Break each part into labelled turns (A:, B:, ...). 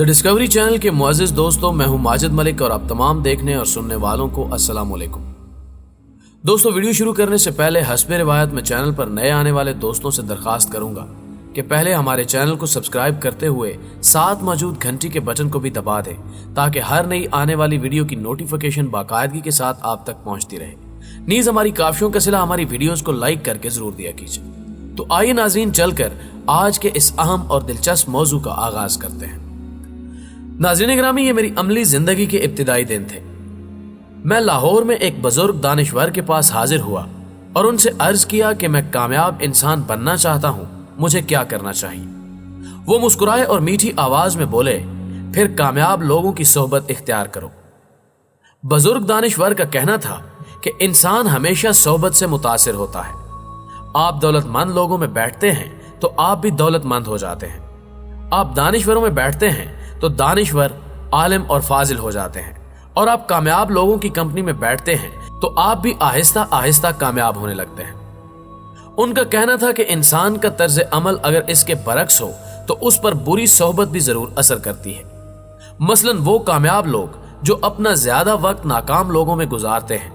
A: The discovery channel के मुअज़्ज़िज़ दोस्तों, मैं हूं माजिद मलिक और आप तमाम देखने और सुनने वालों को अस्सलाम वालेकुम। दोस्तों, वीडियो शुरू करने से पहले हस्बे रिवायत में चैनल पर नए आने वाले दोस्तों से दरखास्त करूंगा कि पहले हमारे चैनल को सब्सक्राइब करते हुए साथ मौजूद घंटी के बटन को भी दबा दें ताकि हर नई आने वाली वीडियो की नोटिफिकेशन बाकायदगी के साथ आप तक पहुंचती रहे। नीज हमारी काफियों का सिला हमारी वीडियोस को लाइक करके जरूर दिया कीजिए। तो आइए नाज़रीन, चलकर आज के इस अहम और दिलचस्प मौजू का आगाज करते हैं। नाज़रीन गिरामी, ये मेरी अमली जिंदगी के इब्तिदाई दिन थे। मैं लाहौर में एक बुजुर्ग दानिश्वर के पास हाजिर हुआ और उनसे अर्ज किया कि मैं कामयाब इंसान बनना चाहता हूं, मुझे क्या करना चाहिए। वो मुस्कुराए और मीठी आवाज में बोले, फिर कामयाब लोगों की सोहबत इख्तियार करो। बुजुर्ग दानिश्वर का कहना था कि इंसान हमेशा सोहबत से मुतासिर होता है। आप दौलतमंद लोगों में बैठते हैं तो आप भी दौलतमंद हो जाते हैं। आप दानिश्वरों में बैठते हैं तो दानिश्वर, आलिम और फाजिल हो जाते हैं। और आप कामयाब लोगों की कंपनी में बैठते हैं तो आप भी आहिस्ता आहिस्ता कामयाब होने लगते हैं। उनका कहना था कि इंसान का तर्ज अमल अगर इसके बरक्स हो तो उस पर बुरी सोहबत भी जरूर असर करती है। मसलन वो कामयाब लोग जो अपना ज्यादा वक्त नाकाम लोगों में गुजारते हैं,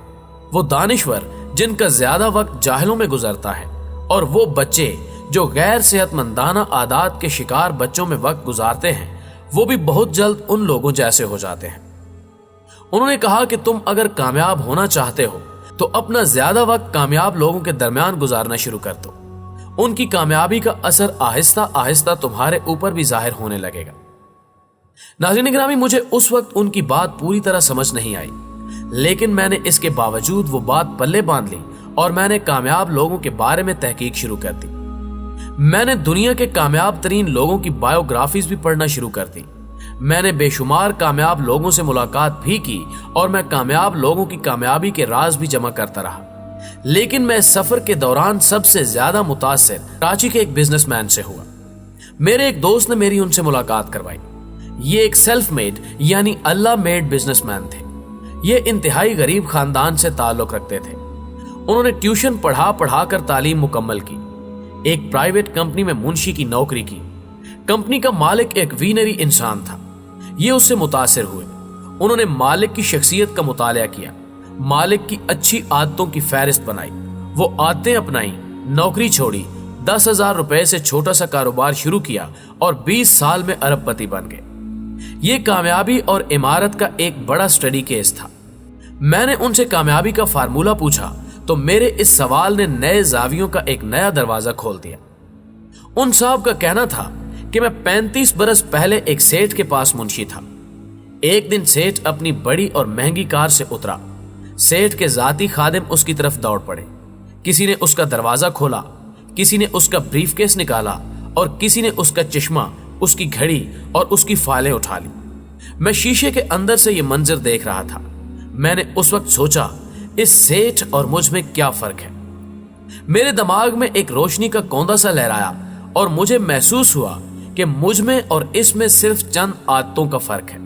A: वो दानिश्वर जिनका ज्यादा वक्त जाहिलों में गुजरता है, और वो बच्चे जो गैर सेहतमंदाना आदात के शिकार बच्चों में वक्त गुजारते हैं, वो भी बहुत जल्द उन लोगों जैसे हो जाते हैं। उन्होंने कहा कि तुम अगर कामयाब होना चाहते हो तो अपना ज्यादा वक्त कामयाब लोगों के दरमियान गुजारना शुरू कर दो। उनकी कामयाबी का असर आहिस्ता आहिस्ता तुम्हारे ऊपर भी जाहिर होने लगेगा। नाज़रीन गिरामी, मुझे उस वक्त उनकी बात पूरी तरह समझ नहीं आई, लेकिन मैंने इसके बावजूद वो बात पल्ले बांध ली और मैंने कामयाब लोगों के बारे में तहकीक शुरू कर दी। मैंने दुनिया के कामयाब तरीन लोगों की बायोग्राफीज भी पढ़ना शुरू कर दी। मैंने बेशुमार कामयाब लोगों से मुलाकात भी की और मैं कामयाब लोगों की कामयाबी के राज भी जमा करता रहा। लेकिन मैं सफर के दौरान सबसे ज्यादा मुतासिर कराची के एक बिजनेसमैन से हुआ। मेरे एक दोस्त ने मेरी उनसे मुलाकात करवाई। ये एक सेल्फ मेड यानी अल्लाह मेड बिजनेसमैन थे। ये इंतहाई गरीब खानदान से ताल्लुक रखते थे। उन्होंने ट्यूशन पढ़ा पढ़ा कर तालीम मुकम्मल की। एक प्राइवेट कंपनी में मुंशी की नौकरी की। कंपनी का मालिक एक वीनरी इंसान था। ये उससे मुतासिर हुए। उन्होंने मालिक की शख्सियत का मुतालिया किया, मालिक की अच्छी आदतों की फहरिस्त बनाई, वो आदतें अपनाई, नौकरी छोड़ी, 10,000 रुपए से छोटा सा कारोबार शुरू किया और 20 साल में अरबपति बन गए। ये कामयाबी और इमारत का एक बड़ा स्टडी केस था। मैंने उनसे कामयाबी का फार्मूला पूछा तो मेरे इस सवाल ने नए जावियों का एक नया दरवाजा खोल दिया। उन साहब का कहना था कि मैं 35 बरस पहले एक सेठ के पास मुंशी था। एक दिन सेठ अपनी बड़ी और महंगी कार से उतरा। सेठ के जाती खादिम उसकी तरफ दौड़ पड़े। किसी ने उसका दरवाजा खोला, किसी ने उसका ब्रीफकेस निकाला और किसी ने उसका चश्मा, उसकी घड़ी और उसकी फाइलें उठा ली। मैं शीशे के अंदर से यह मंजर देख रहा था। मैंने उस वक्त सोचा, इस सेठ और मुझ में क्या फर्क है। मेरे दिमाग में एक रोशनी का कौंदा सा लहराया और मुझे महसूस हुआ कि मुझ में और इसमें सिर्फ चंद आदतों का फर्क है।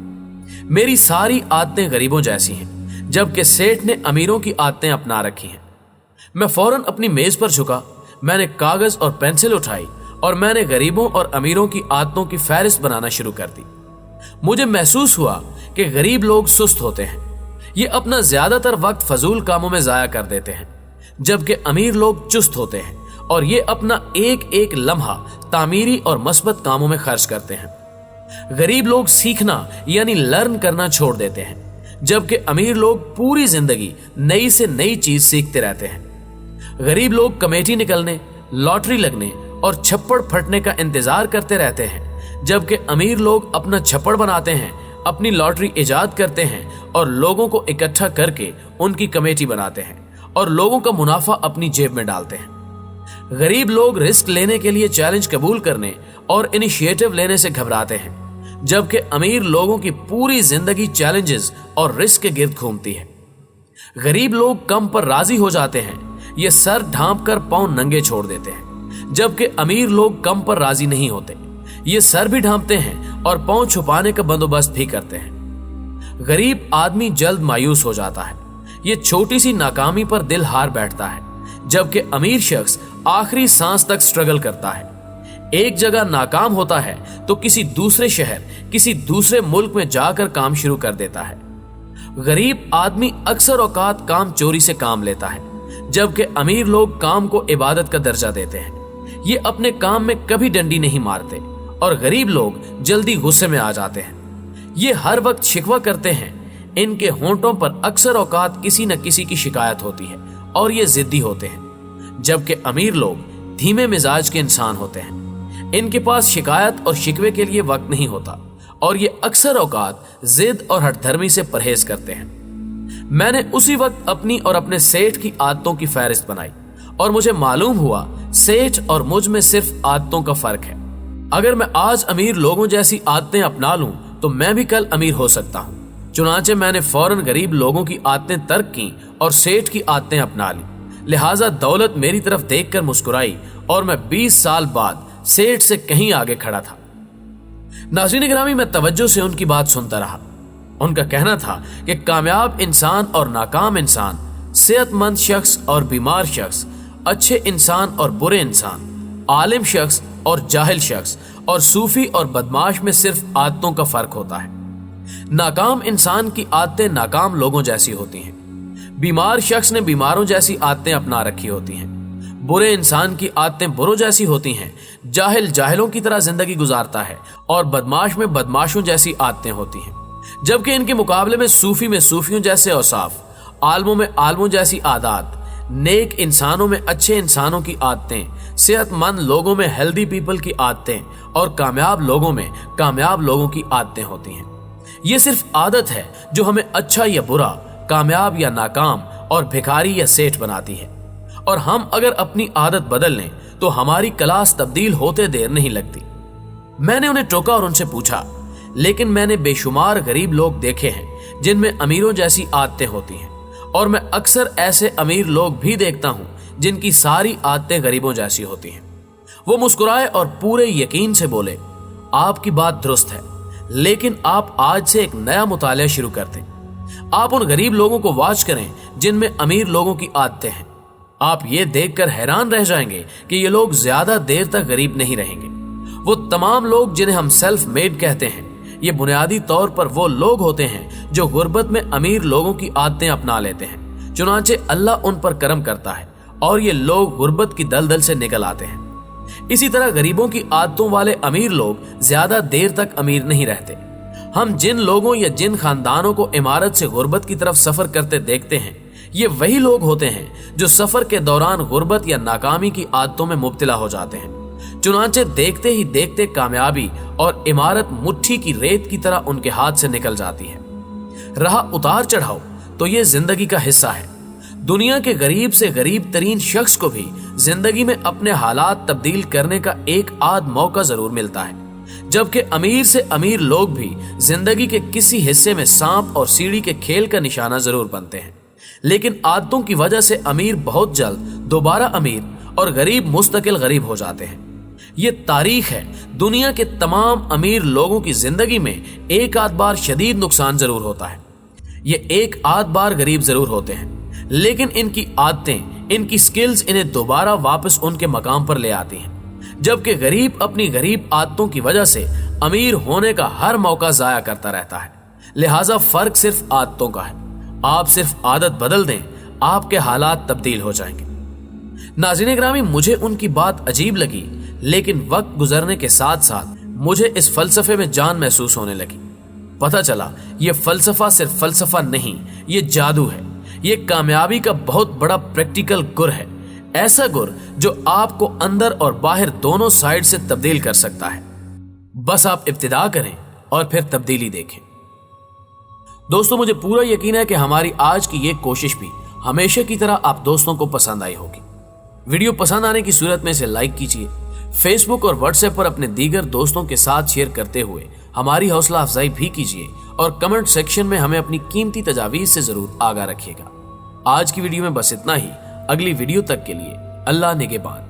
A: मेरी सारी आदतें गरीबों जैसी हैं, जबकि सेठ ने अमीरों की आदतें अपना रखी हैं। मैं फौरन अपनी मेज पर झुका। मैंने कागज और पेंसिल उठाई और मैंने गरीबों और अमीरों की आदतों की फहरिस्त बनाना शुरू कर दी। मुझे महसूस हुआ कि गरीब लोग सुस्त होते हैं, ये अपना ज्यादातर वक्त फजूल कामों में जाया कर देते हैं, जबकि अमीर लोग चुस्त होते हैं और ये अपना एक एक लम्हा तामीरी और मस्बत कामों में खर्च करते हैं। गरीब लोग सीखना यानी लर्न करना छोड़ देते हैं, जबकि अमीर लोग पूरी जिंदगी नई से नई चीज सीखते रहते हैं। गरीब लोग कमेटी निकलने, लॉटरी लगने और छप्पड़ फटने का इंतजार करते रहते हैं, जबकि अमीर लोग अपना छप्पड़ बनाते हैं, अपनी लॉटरी इजाद करते हैं और लोगों को इकट्ठा करके उनकी कमेटी बनाते हैं और लोगों का मुनाफा अपनी जेब में डालते हैं। गरीब लोग रिस्क लेने के लिए चैलेंज कबूल करने और इनिशिएटिव लेने से घबराते हैं, जबकि अमीर लोगों की पूरी जिंदगी चैलेंजेस और रिस्क के गिर्द घूमती है। गरीब लोग कम पर राजी हो जाते हैं, ये सर ढांप कर पांव नंगे छोड़ देते हैं, जबकि अमीर लोग कम पर राजी नहीं होते, ये सर भी ढांपते हैं और पांव छुपाने का बंदोबस्त भी करते हैं। गरीब आदमी जल्द मायूस हो जाता है, ये छोटी सी नाकामी पर दिल हार बैठता है, जबकि अमीर शख्स आखिरी सांस तक स्ट्रगल करता है। एक जगह नाकाम होता है तो किसी दूसरे शहर, किसी दूसरे मुल्क में जाकर काम शुरू कर देता है। गरीब आदमी अक्सर औकात काम चोरी से काम लेता है, जबकि अमीर लोग काम को इबादत का दर्जा देते हैं। ये अपने काम में कभी डंडी नहीं मारते और गरीब लोग जल्दी गुस्से में आ जाते हैं। ये हर वक्त शिकवा करते हैं, इनके होंठों पर अक्सर औकात किसी न किसी की शिकायत होती है और ये जिद्दी होते हैं, जबकि अमीर लोग धीमे मिजाज के इंसान होते हैं। इनके पास शिकायत और शिकवे के लिए वक्त नहीं होता और ये अक्सर औकात जिद और हठधर्मी से परहेज करते हैं। मैंने उसी वक्त अपनी और अपने सेठ की आदतों की फहरिस्त बनाई और मुझे मालूम हुआ सेठ और मुझ में सिर्फ आदतों का फर्क है। अगर मैं आज अमीर लोगों जैसी आदतें अपना लूं तो मैं भी कल अमीर हो सकता हूं। चुनांचे मैंने फौरन गरीब लोगों की आदतें तर्क की और सेठ की आदतें अपना ली। लिहाजा दौलत मेरी तरफ देखकर मुस्कुराई और मैं 20 साल बाद सेठ से कहीं आगे खड़ा था। नाज़रीन गिरामी, मैं तवज्जो से उनकी बात सुनता रहा। उनका कहना था कि कामयाब इंसान और नाकाम इंसान, सेहतमंद शख्स और बीमार शख्स, अच्छे इंसान और बुरे इंसान, आलिम शख्स और जाहिल शख्स और सूफी और बदमाश में सिर्फ आदतों का फर्क होता है। नाकाम इंसान की आदतें नाकाम लोगों जैसी होती हैं। बीमार शख्स ने बीमारों जैसी आदतें अपना रखी होती हैं। बुरे इंसान की आदतें बुरों जैसी होती हैं। जाहिल जाहिलों की तरह जिंदगी गुजारता है और बदमाश में बदमाशों जैसी आदतें होती हैं, जबकि इनके मुकाबले में सूफियों जैसे औसाफ, आलमों में आलमों जैसी आदत, नेक इंसानों में अच्छे इंसानों की आदतें, सेहतमंद लोगों में हेल्दी पीपल की आदतें और कामयाब लोगों में कामयाब लोगों की आदतें होती हैं। ये सिर्फ आदत है जो हमें अच्छा या बुरा, कामयाब या नाकाम और भिखारी या सेठ बनाती है। और हम अगर अपनी आदत बदल लें तो हमारी क्लास तब्दील होते देर नहीं लगती। मैंने उन्हें टोका और उनसे पूछा, लेकिन मैंने बेशुमार गरीब लोग देखे हैं जिनमें अमीरों जैसी आदतें होती हैं, और मैं अक्सर ऐसे अमीर लोग भी देखता हूं जिनकी सारी आदतें गरीबों जैसी होती हैं। वो मुस्कुराए और पूरे यकीन से बोले, आपकी बात दुरुस्त है, लेकिन आप आज से एक नया मुतालिया शुरू कर दें। आप उन गरीब लोगों को वॉच करें जिनमें अमीर लोगों की आदतें हैं। आप ये देखकर हैरान रह जाएंगे कि ये लोग ज्यादा देर तक गरीब नहीं रहेंगे। वो तमाम लोग जिन्हें हम सेल्फ मेड कहते हैं, ये बुनियादी तौर पर वो लोग होते हैं जो गुर्बत में अमीर लोगों की आदतें अपना लेते हैं। चुनांचे अल्लाह उन पर करम करता है और ये लोग गुर्बत की दलदल से निकल आते हैं। इसी तरह गरीबों की आदतों वाले अमीर लोग ज्यादा देर तक अमीर नहीं रहते। हम जिन लोगों या जिन खानदानों को इमारत से गुर्बत की तरफ सफर करते देखते हैं, ये वही लोग होते हैं जो सफर के दौरान गुर्बत या नाकामी की आदतों में मुब्तला हो जाते हैं। चुनांचे देखते ही देखते कामयाबी और इमारत मुट्ठी की रेत की तरह उनके हाथ से निकल जाती है। रहा उतार चढ़ाव तो ये जिंदगी का हिस्सा है। दुनिया के गरीब से गरीब तरीन शख्स को भी जिंदगी में अपने हालात तब्दील करने का एक आध मौका जरूर मिलता है, जबकि अमीर से अमीर लोग भी जिंदगी के किसी हिस्से में सांप और सीढ़ी के खेल का निशाना जरूर बनते हैं। लेकिन आदतों की वजह से अमीर बहुत जल्द दोबारा अमीर और गरीब मुस्तकिल गरीब हो जाते हैं। ये तारीख है। दुनिया के तमाम अमीर लोगों की जिंदगी में एक आध बार शदीद नुकसान जरूर होता है। ये एक आध बार गरीब जरूर होते हैं, लेकिन इनकी आदतें, इनकी स्किल्स इन्हें दोबारा वापस उनके मकाम पर ले आती हैं, जबकि गरीब अपनी गरीब आदतों की वजह से अमीर होने का हर मौका जाया करता रहता है। लिहाजा फर्क सिर्फ आदतों का है। आप सिर्फ आदत बदल दें, आपके हालात तब्दील हो जाएंगे। नाज़रीन गिरामी, मुझे उनकी बात अजीब लगी, लेकिन वक्त गुजरने के साथ साथ मुझे इस फलसफे में जान महसूस होने लगी। पता चला ये फलसफा सिर्फ फलसफा नहीं, ये जादू है। ये कामयाबी का बहुत बड़ा प्रैक्टिकल गुर है, ऐसा गुर जो आपको अंदर और बाहर दोनों साइड से तब्दील कर सकता है। बस आप इब्तिदा करें और फिर तब्दीली देखें। दोस्तों, मुझे पूरा यकीन है कि हमारी आज की ये कोशिश भी हमेशा की तरह आप दोस्तों को पसंद आई होगी। वीडियो पसंद आने की सूरत में इसे लाइक कीजिए, फेसबुक और व्हाट्सएप पर अपने दीगर दोस्तों के साथ शेयर करते हुए हमारी हौसला अफजाई भी कीजिए और कमेंट सेक्शन में हमें अपनी कीमती तजावीज से जरूर आगाह रखिएगा। आज की वीडियो में बस इतना ही। अगली वीडियो तक के लिए अल्लाह निगहबान।